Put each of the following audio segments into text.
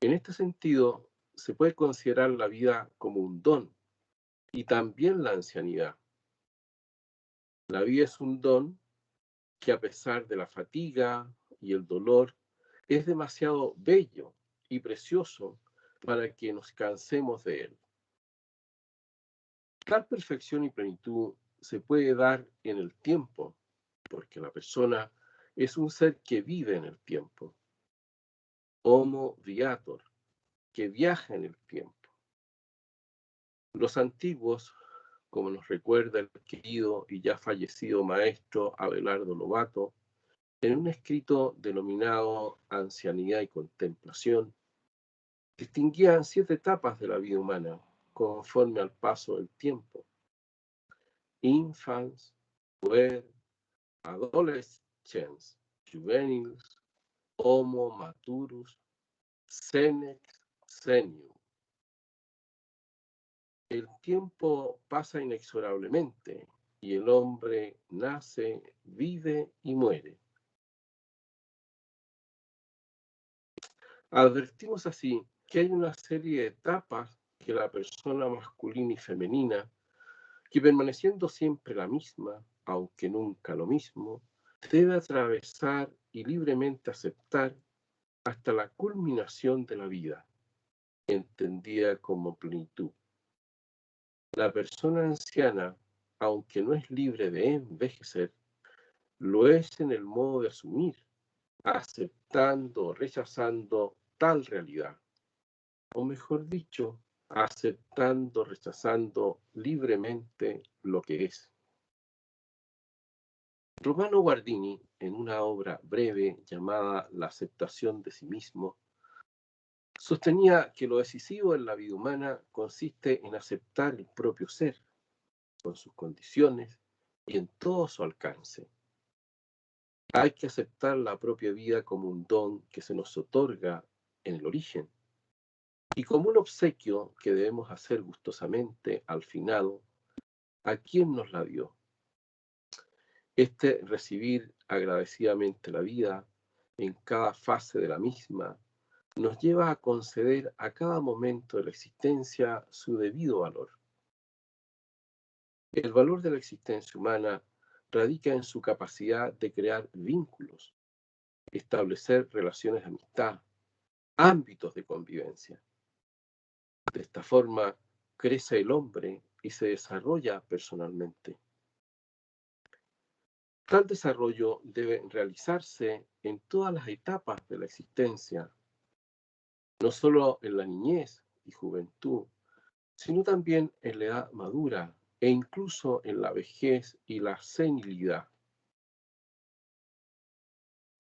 En este sentido, se puede considerar la vida como un don y también la ancianidad. La vida es un don que a pesar de la fatiga y el dolor, es demasiado bello y precioso para que nos cansemos de él. Tal perfección y plenitud se puede dar en el tiempo, porque la persona es un ser que vive en el tiempo, homo viator, que viaja en el tiempo. Los antiguos, como nos recuerda el querido y ya fallecido maestro Abelardo Lobato, en un escrito denominado Ancianidad y Contemplación, distinguían 7 etapas de la vida humana conforme al paso del tiempo: infans, puer, adolescens, juveniles, homo maturus, senex, senior. El tiempo pasa inexorablemente y el hombre nace, vive y muere. Advertimos así que hay una serie de etapas que la persona masculina y femenina, que permaneciendo siempre la misma, aunque nunca lo mismo, debe atravesar y libremente aceptar hasta la culminación de la vida, entendida como plenitud. La persona anciana, aunque no es libre de envejecer, lo es en el modo de asumir, aceptando o rechazando tal realidad, o mejor dicho, aceptando, rechazando libremente lo que es. Romano Guardini, en una obra breve llamada La aceptación de sí mismo, sostenía que lo decisivo en la vida humana consiste en aceptar el propio ser, con sus condiciones y en todo su alcance. Hay que aceptar la propia vida como un don que se nos otorga en el origen y como un obsequio que debemos hacer gustosamente al finado a quien nos la dio. Recibir agradecidamente la vida en cada fase de la misma nos lleva a conceder a cada momento de la existencia su debido valor. El valor de la existencia humana radica en su capacidad de crear vínculos, establecer relaciones de amistad, ámbitos de convivencia. De esta forma crece el hombre y se desarrolla personalmente. Tal desarrollo debe realizarse en todas las etapas de la existencia, no solo en la niñez y juventud, sino también en la edad madura e incluso en la vejez y la senilidad.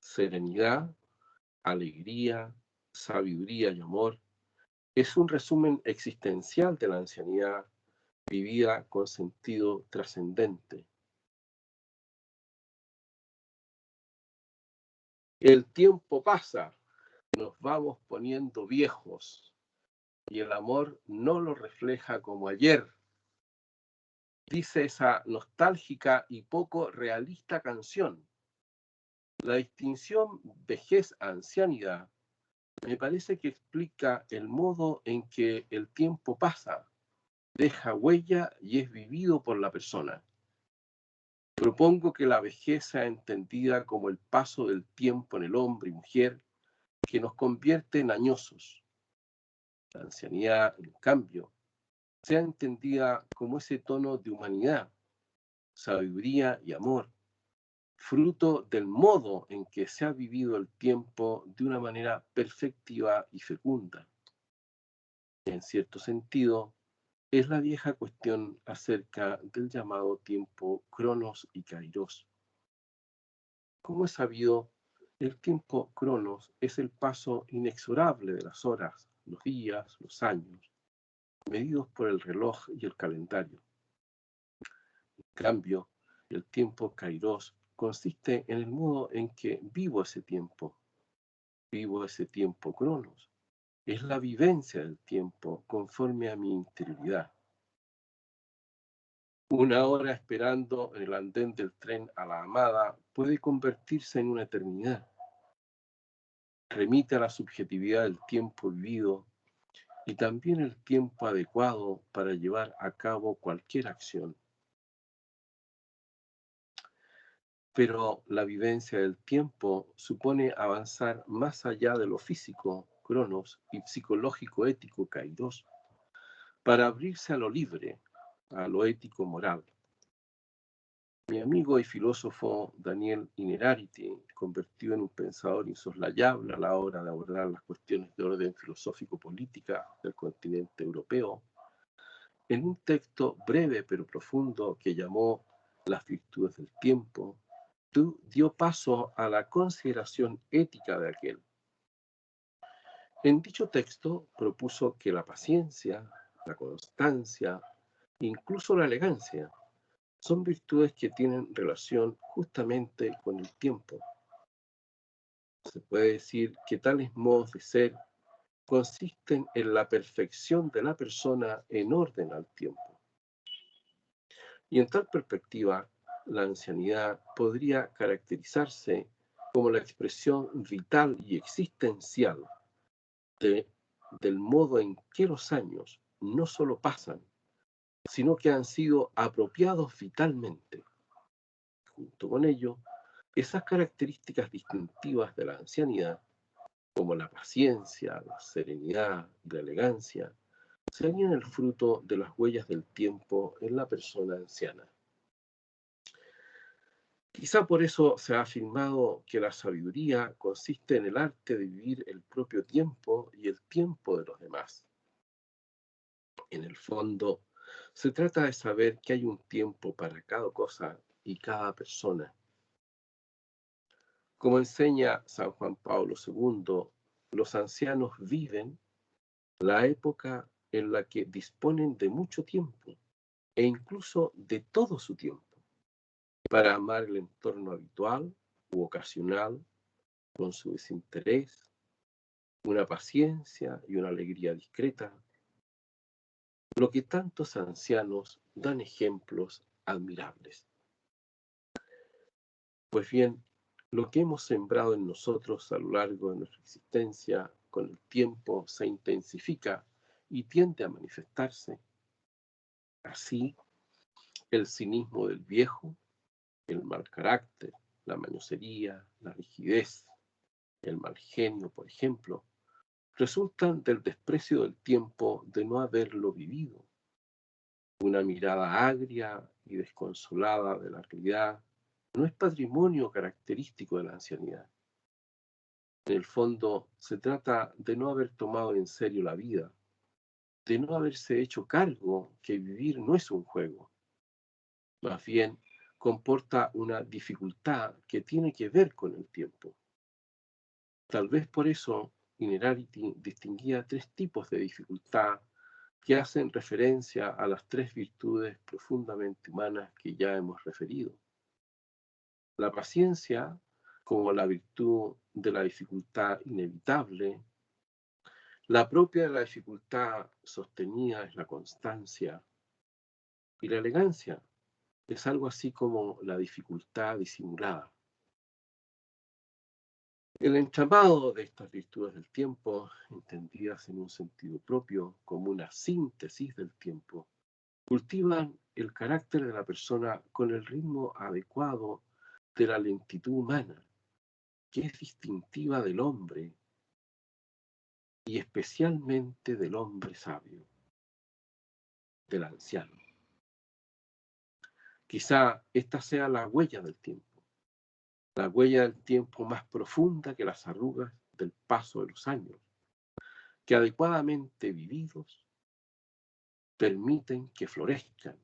Serenidad, alegría, sabiduría y amor es un resumen existencial de la ancianidad vivida con sentido trascendente. El tiempo pasa, nos vamos poniendo viejos y el amor no lo refleja como ayer, dice esa nostálgica y poco realista canción. La distinción vejez-ancianidad me parece que explica el modo en que el tiempo pasa, deja huella y es vivido por la persona. Propongo que la vejez sea entendida como el paso del tiempo en el hombre y mujer que nos convierte en añosos. La ancianidad, en cambio, sea entendida como ese tono de humanidad, sabiduría y amor, fruto del modo en que se ha vivido el tiempo de una manera perfectiva y fecunda. En cierto sentido, es la vieja cuestión acerca del llamado tiempo Cronos y Kairos. Como es sabido, el tiempo Cronos es el paso inexorable de las horas, los días, los años, medidos por el reloj y el calendario. En cambio, el tiempo Kairos consiste en el modo en que vivo ese tiempo Cronos. Es la vivencia del tiempo conforme a mi interioridad. Una hora esperando en el andén del tren a la amada puede convertirse en una eternidad. remite a la subjetividad del tiempo vivido y también el tiempo adecuado para llevar a cabo cualquier acción. Pero la vivencia del tiempo supone avanzar más allá de lo físico, cronos, y psicológico ético, kairos, para abrirse a lo libre, a lo ético moral. Mi amigo y filósofo Daniel Innerarity, convertido en un pensador insoslayable a la hora de abordar las cuestiones de orden filosófico-política del continente europeo, en un texto breve pero profundo que llamó Las virtudes del tiempo, dio paso a la consideración ética de aquel. En dicho texto propuso que la paciencia, la constancia, incluso la elegancia, son virtudes que tienen relación justamente con el tiempo. Se puede decir que tales modos de ser consisten en la perfección de la persona en orden al tiempo. Y en tal perspectiva, la ancianidad podría caracterizarse como la expresión vital y existencial del modo en que los años no solo pasan, sino que han sido apropiados vitalmente. Junto con ello, esas características distintivas de la ancianidad, como la paciencia, la serenidad y la elegancia, serían el fruto de las huellas del tiempo en la persona anciana. Quizá por eso se ha afirmado que la sabiduría consiste en el arte de vivir el propio tiempo y el tiempo de los demás. En el fondo, se trata de saber que hay un tiempo para cada cosa y cada persona. Como enseña San Juan Pablo II, los ancianos viven la época en la que disponen de mucho tiempo e incluso de todo su tiempo para amar el entorno habitual u ocasional con su desinterés, una paciencia y una alegría discreta, lo que tantos ancianos dan ejemplos admirables. Pues bien, lo que hemos sembrado en nosotros a lo largo de nuestra existencia, con el tiempo se intensifica y tiende a manifestarse. Así, el cinismo del viejo, el mal carácter, la mañosería, la rigidez, el mal genio, por ejemplo, resultan del desprecio del tiempo de no haberlo vivido. Una mirada agria y desconsolada de la realidad no es patrimonio característico de la ancianidad. En el fondo, se trata de no haber tomado en serio la vida, de no haberse hecho cargo que vivir no es un juego. Más bien, comporta una dificultad que tiene que ver con el tiempo. Tal vez por eso Innerarity distinguía tres tipos de dificultad que hacen referencia a las tres virtudes profundamente humanas que ya hemos referido. La paciencia, como la virtud de la dificultad inevitable, la propia de la dificultad sostenida es la constancia, y la elegancia es algo así como la dificultad disimulada. El entramado de estas virtudes del tiempo, entendidas en un sentido propio como una síntesis del tiempo, cultivan el carácter de la persona con el ritmo adecuado de la lentitud humana, que es distintiva del hombre y especialmente del hombre sabio, del anciano. Quizá esta sea la huella del tiempo, la huella del tiempo más profunda que las arrugas del paso de los años, que adecuadamente vividos permiten que florezcan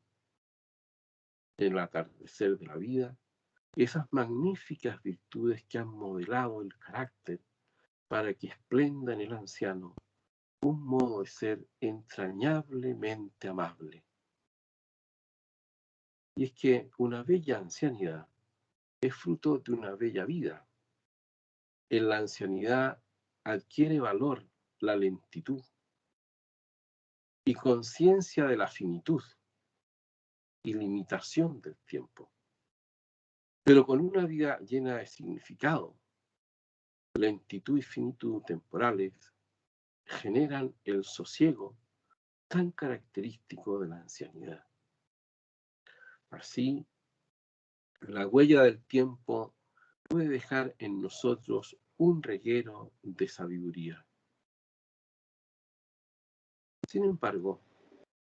en el atardecer de la vida esas magníficas virtudes que han modelado el carácter para que esplenda en el anciano un modo de ser entrañablemente amable. Y es que una bella ancianidad es fruto de una bella vida. En la ancianidad adquiere valor la lentitud y conciencia de la finitud y limitación del tiempo, pero con una vida llena de significado. lentitud y finitud temporales generan el sosiego tan característico de la ancianidad. Así, la huella del tiempo puede dejar en nosotros un reguero de sabiduría. Sin embargo,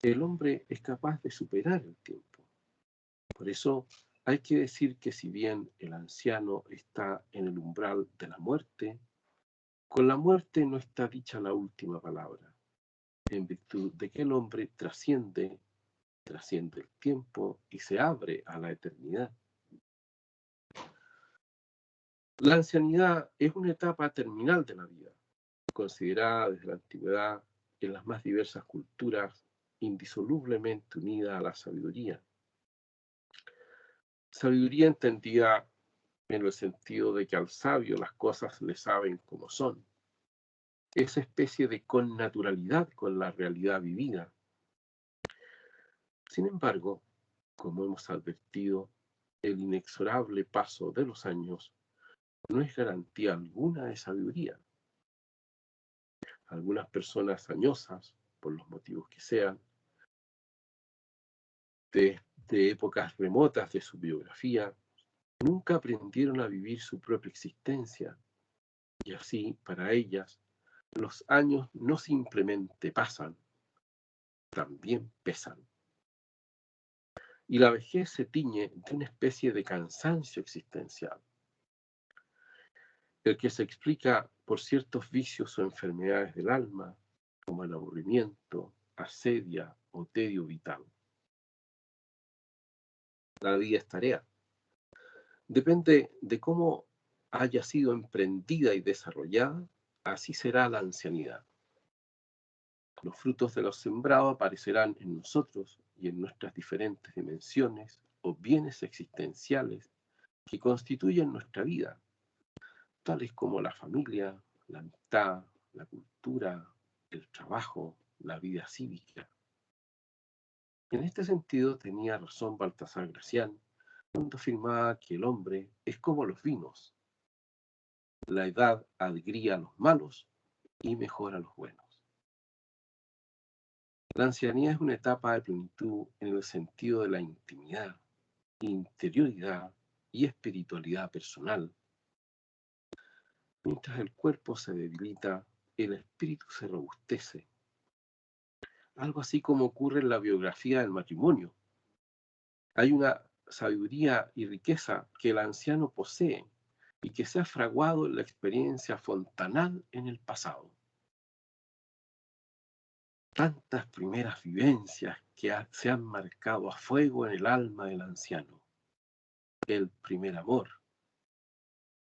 el hombre es capaz de superar el tiempo. Por eso hay que decir que si bien el anciano está en el umbral de la muerte, con la muerte no está dicha la última palabra, en virtud de que el hombre trasciende el tiempo y se abre a la eternidad. La ancianidad es una etapa terminal de la vida, considerada desde la antigüedad en las más diversas culturas, indisolublemente unida a la sabiduría. Sabiduría entendida en el sentido de que al sabio las cosas le saben como son. Esa especie de connaturalidad con la realidad vivida. Sin embargo, como hemos advertido, el inexorable paso de los años no es garantía alguna de sabiduría. Algunas personas añosas, por los motivos que sean, de épocas remotas de su biografía, nunca aprendieron a vivir su propia existencia, y así, para ellas, los años no simplemente pasan, también pesan. Y la vejez se tiñe de una especie de cansancio existencial, el que se explica por ciertos vicios o enfermedades del alma, como el aburrimiento, asedia o tedio vital. La vida es tarea. Depende de cómo haya sido emprendida y desarrollada, así será la ancianidad. Los frutos de lo sembrado aparecerán en nosotros y en nuestras diferentes dimensiones o bienes existenciales que constituyen nuestra vida, tales como la familia, la amistad, la cultura, el trabajo, la vida cívica. En este sentido tenía razón Baltasar Gracián cuando afirmaba que el hombre es como los vinos. La edad agria a los malos y mejora a los buenos. La ancianidad es una etapa de plenitud en el sentido de la intimidad, interioridad y espiritualidad personal. Mientras el cuerpo se debilita, el espíritu se robustece. Algo así como ocurre en la biografía del matrimonio. Hay una sabiduría y riqueza que el anciano posee y que se ha fraguado en la experiencia fontanal en el pasado. Tantas primeras vivencias que se han marcado a fuego en el alma del anciano. El primer amor,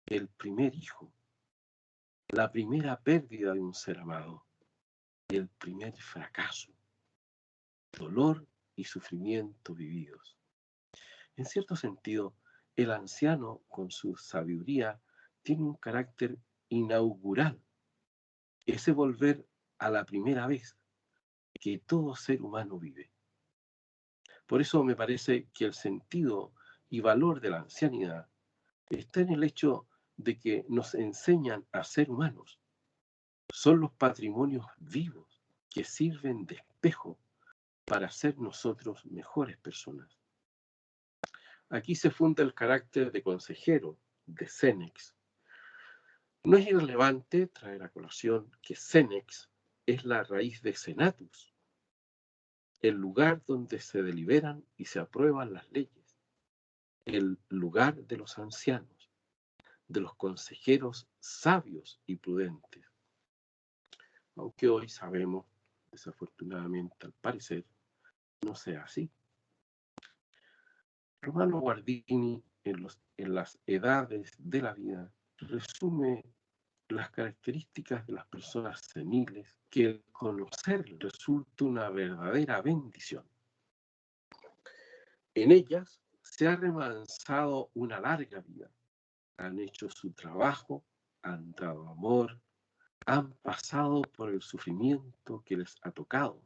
el primer hijo, la primera pérdida de un ser amado, el primer fracaso, dolor y sufrimiento vividos. En cierto sentido, el anciano, con su sabiduría, tiene un carácter inaugural, ese volver a la primera vez que todo ser humano vive. Por eso me parece que el sentido y valor de la ancianidad está en el hecho de que nos enseñan a ser humanos. Son los patrimonios vivos que sirven de espejo para ser nosotros mejores personas. Aquí se funda el carácter de consejero de Sénex. No es irrelevante traer a colación que Sénex es la raíz de Senatus, el lugar donde se deliberan y se aprueban las leyes, el lugar de los ancianos, de los consejeros sabios y prudentes. Aunque hoy sabemos, desafortunadamente al parecer, no sea así. Romano Guardini, en las edades de la vida, resume las características de las personas seniles que el conocer resulta una verdadera bendición. En ellas se ha remansado una larga vida. Han hecho su trabajo, han dado amor, han pasado por el sufrimiento que les ha tocado.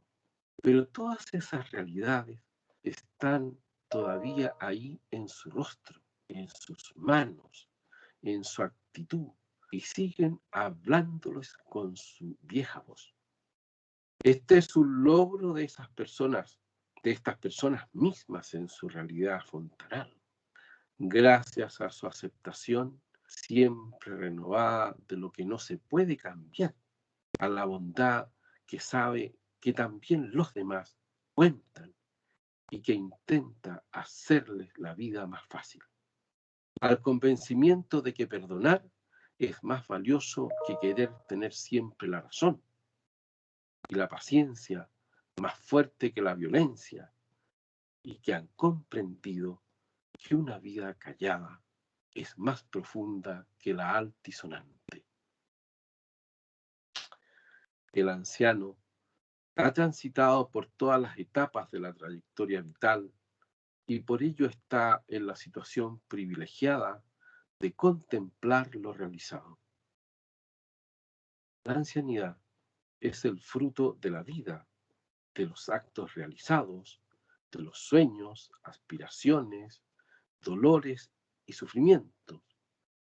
Pero todas esas realidades están todavía ahí en su rostro, en sus manos, en su actitud, y siguen hablándoles con su vieja voz. Este es un logro de esas personas, de estas personas mismas en su realidad fontanal, gracias a su aceptación siempre renovada de lo que no se puede cambiar, a la bondad que sabe que también los demás cuentan y que intenta hacerles la vida más fácil, al convencimiento de que perdonar es más valioso que querer tener siempre la razón, y la paciencia más fuerte que la violencia, y que han comprendido que una vida callada es más profunda que la altisonante. El anciano ha transitado por todas las etapas de la trayectoria vital y por ello está en la situación privilegiada de contemplar lo realizado. La ancianidad es el fruto de la vida, de los actos realizados, de los sueños, aspiraciones, dolores y sufrimientos,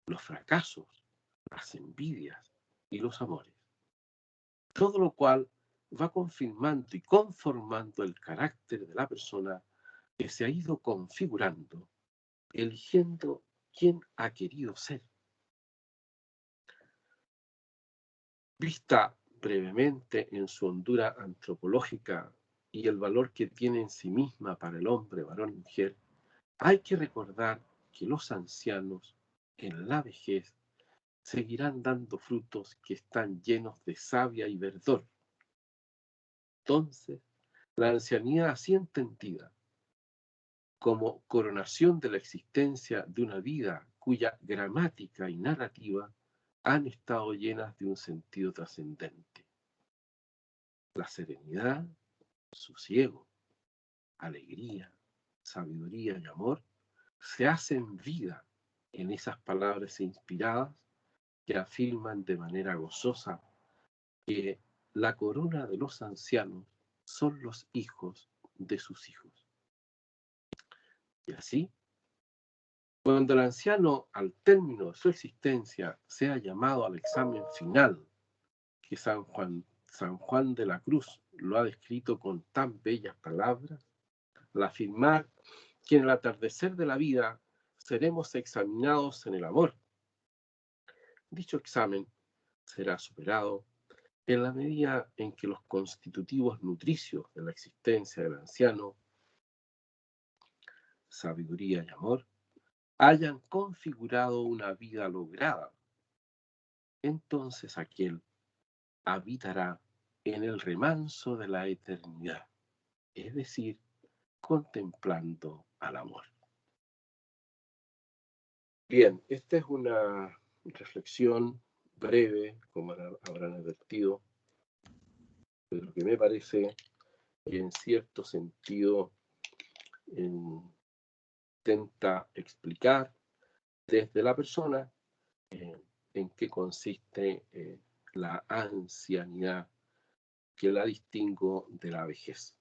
los fracasos, las envidias y los amores. Todo lo cual va confirmando y conformando el carácter de la persona que se ha ido configurando, eligiendo quién ha querido ser. Vista brevemente en su hondura antropológica y el valor que tiene en sí misma para el hombre, varón y mujer, hay que recordar que los ancianos en la vejez seguirán dando frutos que están llenos de savia y verdor. Entonces, la ancianidad así entendida como coronación de la existencia de una vida cuya gramática y narrativa han estado llenas de un sentido trascendente. La serenidad, sosiego, alegría, sabiduría y amor se hacen vida en esas palabras inspiradas que afirman de manera gozosa que la corona de los ancianos son los hijos de sus hijos. Y así, cuando el anciano, al término de su existencia, sea llamado al examen final, que San Juan de la Cruz lo ha descrito con tan bellas palabras, al afirmar que en el atardecer de la vida seremos examinados en el amor. Dicho examen será superado en la medida en que los constitutivos nutricios de la existencia del anciano, sabiduría y amor, hayan configurado una vida lograda. Entonces aquel habitará en el remanso de la eternidad, es decir, contemplando al amor. Bien, esta es una reflexión breve, como habrán advertido, de lo que me parece que en cierto sentido intenta explicar desde la persona en qué consiste la ancianidad, que la distingo de la vejez.